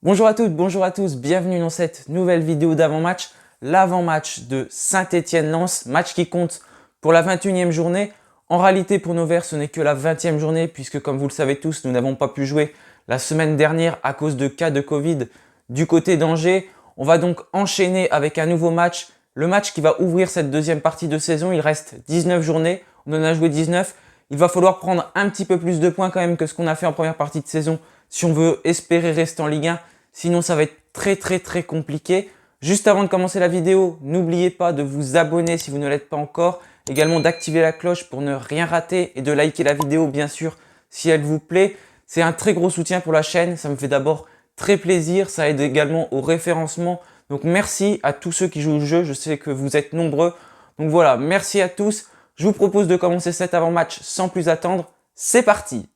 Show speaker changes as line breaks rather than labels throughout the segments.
Bonjour à toutes, bonjour à tous, bienvenue dans cette nouvelle vidéo d'avant-match. L'avant-match de Saint-Étienne-Lens, match qui compte pour la 21e journée. En réalité, pour nos Verts, ce n'est que la 20e journée puisque comme vous le savez tous, nous n'avons pas pu jouer la semaine dernière à cause de cas de Covid du côté d'Angers. On va donc enchaîner avec un nouveau match, le match qui va ouvrir cette deuxième partie de saison. Il reste 19 journées, on en a joué 19. Il va falloir prendre un petit peu plus de points quand même que ce qu'on a fait en première partie de saison si on veut espérer rester en Ligue 1. Sinon, ça va être très compliqué. Juste avant de commencer la vidéo, n'oubliez pas de vous abonner si vous ne l'êtes pas encore. Également d'activer la cloche pour ne rien rater et de liker la vidéo, bien sûr, si elle vous plaît. C'est un très gros soutien pour la chaîne. Ça me fait d'abord très plaisir. Ça aide également au référencement. Donc, merci à tous ceux qui jouent le jeu. Je sais que vous êtes nombreux. Donc voilà, merci à tous. Je vous propose de commencer cet avant-match sans plus attendre. C'est parti!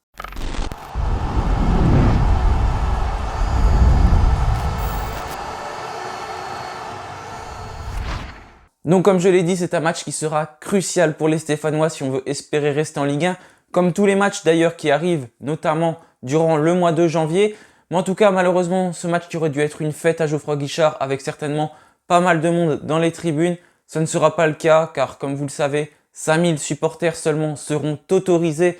Donc comme je l'ai dit, c'est un match qui sera crucial pour les Stéphanois si on veut espérer rester en Ligue 1. Comme tous les matchs d'ailleurs qui arrivent, notamment durant le mois de janvier. Mais en tout cas, malheureusement, ce match qui aurait dû être une fête à Geoffroy Guichard avec certainement pas mal de monde dans les tribunes, ce ne sera pas le cas car comme vous le savez, 5000 supporters seulement seront autorisés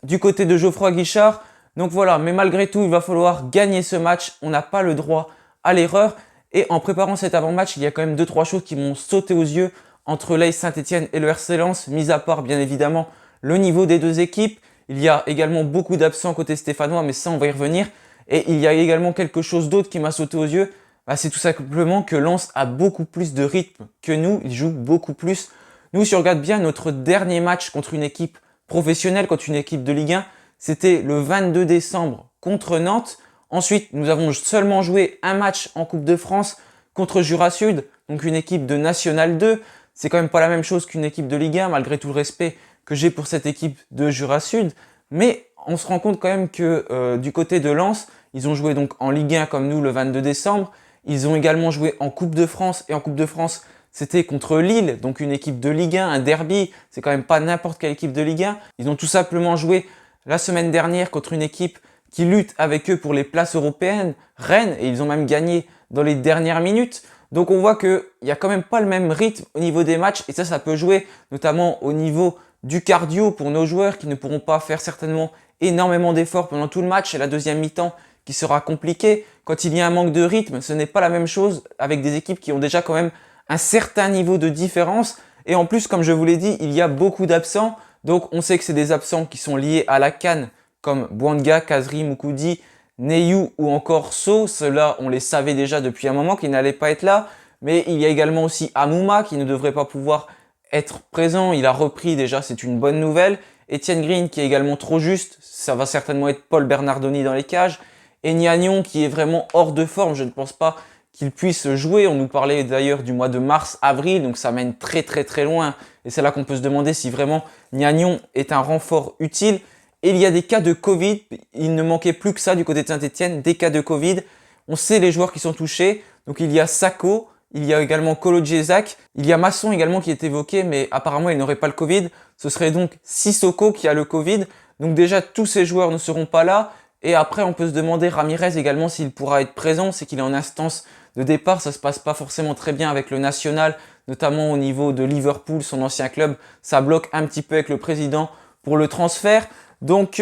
du côté de Geoffroy Guichard. Donc voilà, mais malgré tout, il va falloir gagner ce match. On n'a pas le droit à l'erreur. Et en préparant cet avant-match, il y a quand même 2-3 choses qui m'ont sauté aux yeux entre l'AS Saint-Étienne et le RC Lens, mis à part bien évidemment le niveau des deux équipes. Il y a également beaucoup d'absents côté stéphanois, mais ça on va y revenir. Et il y a également quelque chose d'autre qui m'a sauté aux yeux, c'est tout simplement que Lens a beaucoup plus de rythme que nous, il joue beaucoup plus. Nous, si on regarde bien notre dernier match contre une équipe professionnelle, contre une équipe de Ligue 1, c'était le 22 décembre contre Nantes. Ensuite, nous avons seulement joué un match en Coupe de France contre Jura Sud, donc une équipe de National 2. C'est quand même pas la même chose qu'une équipe de Ligue 1, malgré tout le respect que j'ai pour cette équipe de Jura Sud. Mais on se rend compte quand même que du côté de Lens, ils ont joué donc en Ligue 1 comme nous le 22 décembre. Ils ont également joué en Coupe de France. Et en Coupe de France, c'était contre Lille, donc une équipe de Ligue 1, un derby. C'est quand même pas n'importe quelle équipe de Ligue 1. Ils ont tout simplement joué la semaine dernière contre une équipe qui luttent avec eux pour les places européennes, Rennes, et ils ont même gagné dans les dernières minutes. Donc on voit qu'il n'y a quand même pas le même rythme au niveau des matchs, et ça peut jouer notamment au niveau du cardio pour nos joueurs qui ne pourront pas faire certainement énormément d'efforts pendant tout le match, et la deuxième mi-temps qui sera compliquée. Quand il y a un manque de rythme, ce n'est pas la même chose avec des équipes qui ont déjà quand même un certain niveau de différence. Et en plus, comme je vous l'ai dit, il y a beaucoup d'absents. Donc on sait que c'est des absents qui sont liés à la CAN, comme Bouanga, Kazri, Moukoudi, Neyou ou encore So. Ceux-là, on les savait déjà depuis un moment qu'ils n'allaient pas être là. Mais il y a également aussi Amouma qui ne devrait pas pouvoir être présent. Il a repris déjà, c'est une bonne nouvelle. Etienne Green qui est également trop juste. Ça va certainement être Paul Bernardoni dans les cages. Et Niagnon qui est vraiment hors de forme. Je ne pense pas qu'il puisse jouer. On nous parlait d'ailleurs du mois de mars, avril. Donc ça mène très loin. Et c'est là qu'on peut se demander si vraiment Niagnon est un renfort utile. Et il y a des cas de Covid, il ne manquait plus que ça du côté de Saint-Étienne, des cas de Covid. On sait les joueurs qui sont touchés, donc il y a Sako, il y a également Kolo Djezak, il y a Masson également qui est évoqué, mais apparemment il n'aurait pas le Covid. Ce serait donc Sissoko qui a le Covid, donc déjà tous ces joueurs ne seront pas là. Et après on peut se demander Ramirez également s'il pourra être présent, c'est qu'il est en instance de départ, ça se passe pas forcément très bien avec le national, notamment au niveau de Liverpool, son ancien club, ça bloque un petit peu avec le président pour le transfert. Donc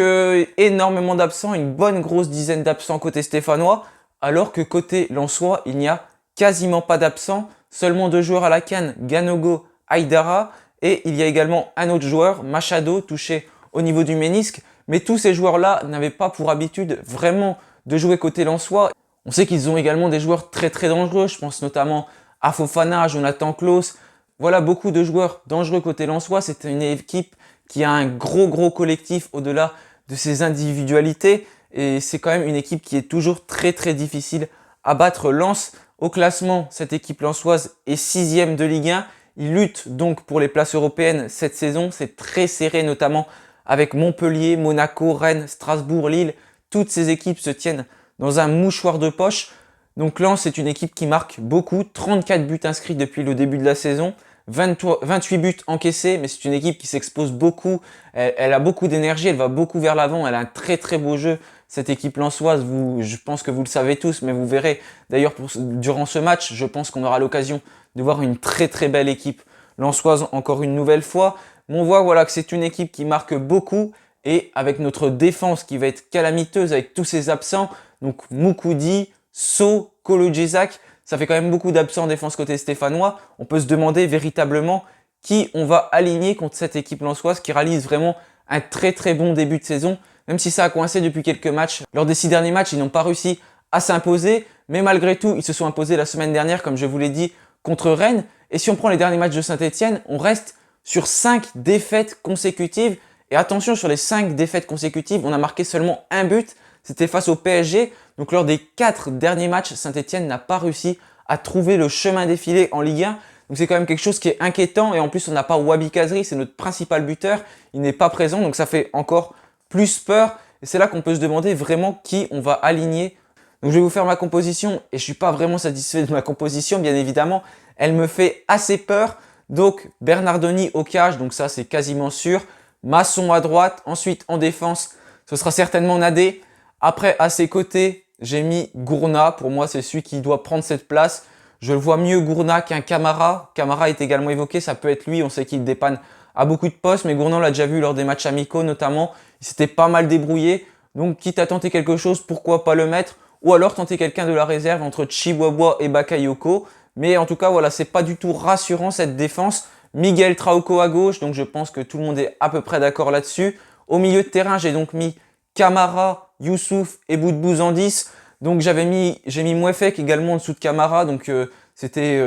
énormément d'absents, une bonne grosse dizaine d'absents côté stéphanois, alors que côté lensois, il n'y a quasiment pas d'absents, seulement 2 joueurs à la CAN, Ganogo, Aïdara, et il y a également un autre joueur, Machado, touché au niveau du ménisque, mais tous ces joueurs-là n'avaient pas pour habitude vraiment de jouer côté lensois. On sait qu'ils ont également des joueurs très dangereux, je pense notamment à Fofana, Jonathan Klaus, voilà beaucoup de joueurs dangereux côté lensois, c'était une équipe qui a un gros collectif au-delà de ses individualités. Et c'est quand même une équipe qui est toujours très difficile à battre. Lens, au classement, cette équipe lensoise est 6e de Ligue 1. Ils luttent donc pour les places européennes cette saison. C'est très serré, notamment avec Montpellier, Monaco, Rennes, Strasbourg, Lille. Toutes ces équipes se tiennent dans un mouchoir de poche. Donc Lens, c'est une équipe qui marque beaucoup. 34 buts inscrits depuis le début de la saison. 28 buts encaissés, mais c'est une équipe qui s'expose beaucoup, elle a beaucoup d'énergie, elle va beaucoup vers l'avant, elle a un très beau jeu cette équipe lensoise, je pense que vous le savez tous, mais vous verrez. D'ailleurs, durant ce match, je pense qu'on aura l'occasion de voir une très très belle équipe lensoise encore une nouvelle fois. Mais on voit voilà, que c'est une équipe qui marque beaucoup et avec notre défense qui va être calamiteuse avec tous ces absents, donc Moukoudi, So, Kolo Djezak, ça fait quand même beaucoup d'absents en défense côté stéphanois. On peut se demander véritablement qui on va aligner contre cette équipe lensoise qui réalise vraiment un très très bon début de saison, même si ça a coincé depuis quelques matchs. Lors des 6 derniers matchs, ils n'ont pas réussi à s'imposer, mais malgré tout, ils se sont imposés la semaine dernière, comme je vous l'ai dit, contre Rennes. Et si on prend les derniers matchs de Saint-Etienne, on reste sur 5 défaites consécutives. Et attention, sur les 5 défaites consécutives, on a marqué seulement un but, c'était face au PSG. Donc lors des 4 derniers matchs, Saint-Etienne n'a pas réussi à trouver le chemin défilé en Ligue 1. Donc c'est quand même quelque chose qui est inquiétant et en plus on n'a pas Wabi Kazri, c'est notre principal buteur, il n'est pas présent donc ça fait encore plus peur et c'est là qu'on peut se demander vraiment qui on va aligner. Donc je vais vous faire ma composition et je suis pas vraiment satisfait de ma composition bien évidemment, elle me fait assez peur. Donc Bernardoni au cage, donc ça c'est quasiment sûr, Masson à droite, ensuite en défense ce sera certainement Nadé. Après à ses côtés j'ai mis Gourna, pour moi c'est celui qui doit prendre cette place. Je le vois mieux Gourna qu'un Camara. Camara est également évoqué, ça peut être lui. On sait qu'il dépanne à beaucoup de postes, mais Gourna on l'a déjà vu lors des matchs amicaux notamment. Il s'était pas mal débrouillé. Donc quitte à tenter quelque chose, pourquoi pas le mettre? Ou alors tenter quelqu'un de la réserve entre Chihuahua et Bakayoko. Mais en tout cas, voilà, c'est pas du tout rassurant cette défense. Miguel Trauco à gauche, donc je pense que tout le monde est à peu près d'accord là-dessus. Au milieu de terrain, j'ai donc mis Camara, Youssouf et Boudbouz en 10. Donc j'ai mis Mouefek également en dessous de Camara, donc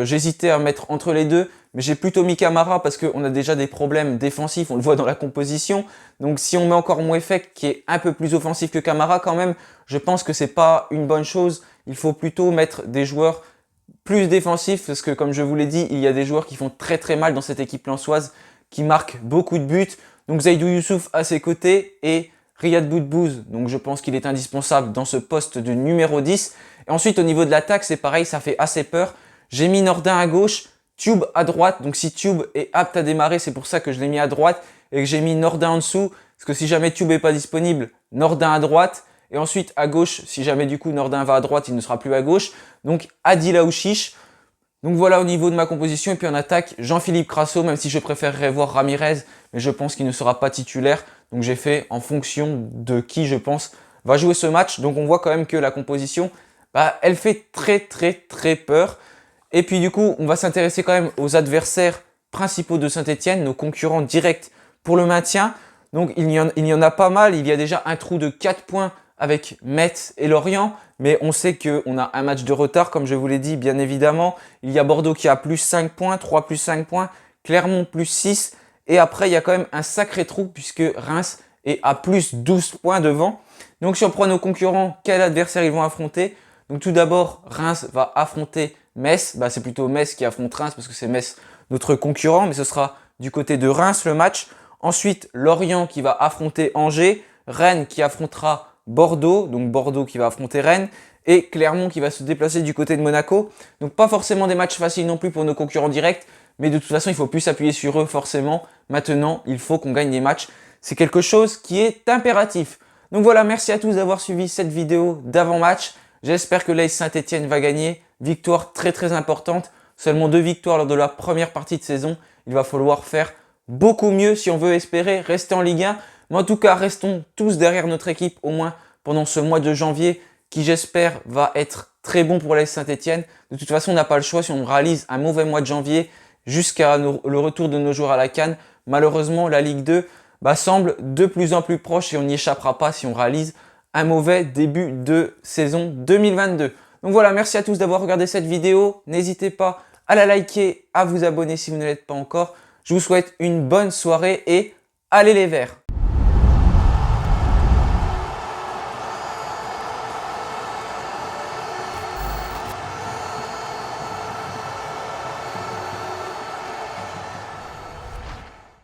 j'hésitais à mettre entre les deux, mais j'ai plutôt mis Camara parce qu'on a déjà des problèmes défensifs, on le voit dans la composition. Donc si on met encore Mouefek qui est un peu plus offensif que Camara quand même, je pense que c'est pas une bonne chose. Il faut plutôt mettre des joueurs plus défensifs parce que comme je vous l'ai dit, il y a des joueurs qui font très très mal dans cette équipe lensoise, qui marquent beaucoup de buts. Donc Zaidou Youssouf à ses côtés et Riyad Boudbouz, donc je pense qu'il est indispensable dans ce poste de numéro 10. Et ensuite, au niveau de l'attaque, c'est pareil, ça fait assez peur. J'ai mis Nordin à gauche, Tube à droite. Donc si Tube est apte à démarrer, c'est pour ça que je l'ai mis à droite et que j'ai mis Nordin en dessous. Parce que si jamais Tube n'est pas disponible, Nordin à droite. Et ensuite, à gauche, si jamais du coup Nordin va à droite, il ne sera plus à gauche. Donc Adil Aouchiche. Donc voilà au niveau de ma composition. Et puis en attaque, Jean-Philippe Crasso, même si je préférerais voir Ramirez, mais je pense qu'il ne sera pas titulaire. Donc j'ai fait en fonction de qui je pense va jouer ce match. Donc on voit quand même que la composition, elle fait très très très peur. Et puis du coup, on va s'intéresser quand même aux adversaires principaux de Saint-Etienne, nos concurrents directs pour le maintien. Donc il y en a pas mal. Il y a déjà un trou de 4 points avec Metz et Lorient. Mais on sait qu'on a un match de retard, comme je vous l'ai dit, bien évidemment. Il y a Bordeaux qui a plus 5 points, 3 plus 5 points, Clermont plus 6. Et après, il y a quand même un sacré trou puisque Reims est à plus 12 points devant. Donc si on prend nos concurrents, quel adversaire ils vont affronter? Donc tout d'abord, Reims va affronter Metz. C'est plutôt Metz qui affronte Reims parce que c'est Metz notre concurrent. Mais ce sera du côté de Reims le match. Ensuite, Lorient qui va affronter Angers. Rennes qui affrontera Bordeaux. Donc Bordeaux qui va affronter Rennes. Et Clermont qui va se déplacer du côté de Monaco. Donc pas forcément des matchs faciles non plus pour nos concurrents directs. Mais de toute façon, il ne faut plus s'appuyer sur eux forcément. Maintenant, il faut qu'on gagne des matchs. C'est quelque chose qui est impératif. Donc voilà, merci à tous d'avoir suivi cette vidéo d'avant-match. J'espère que l'AS Saint-Etienne va gagner. Victoire très très importante. Seulement 2 victoires lors de la première partie de saison. Il va falloir faire beaucoup mieux si on veut espérer rester en Ligue 1. Mais en tout cas, restons tous derrière notre équipe au moins pendant ce mois de janvier qui j'espère va être très bon pour l'AS Saint-Etienne. De toute façon, on n'a pas le choix si on réalise un mauvais mois de janvier jusqu'à le retour de nos joueurs à la CAN. Malheureusement, la Ligue 2 semble de plus en plus proche et on n'y échappera pas si on réalise un mauvais début de saison 2022. Donc voilà, merci à tous d'avoir regardé cette vidéo. N'hésitez pas à la liker, à vous abonner si vous ne l'êtes pas encore. Je vous souhaite une bonne soirée et allez les Verts!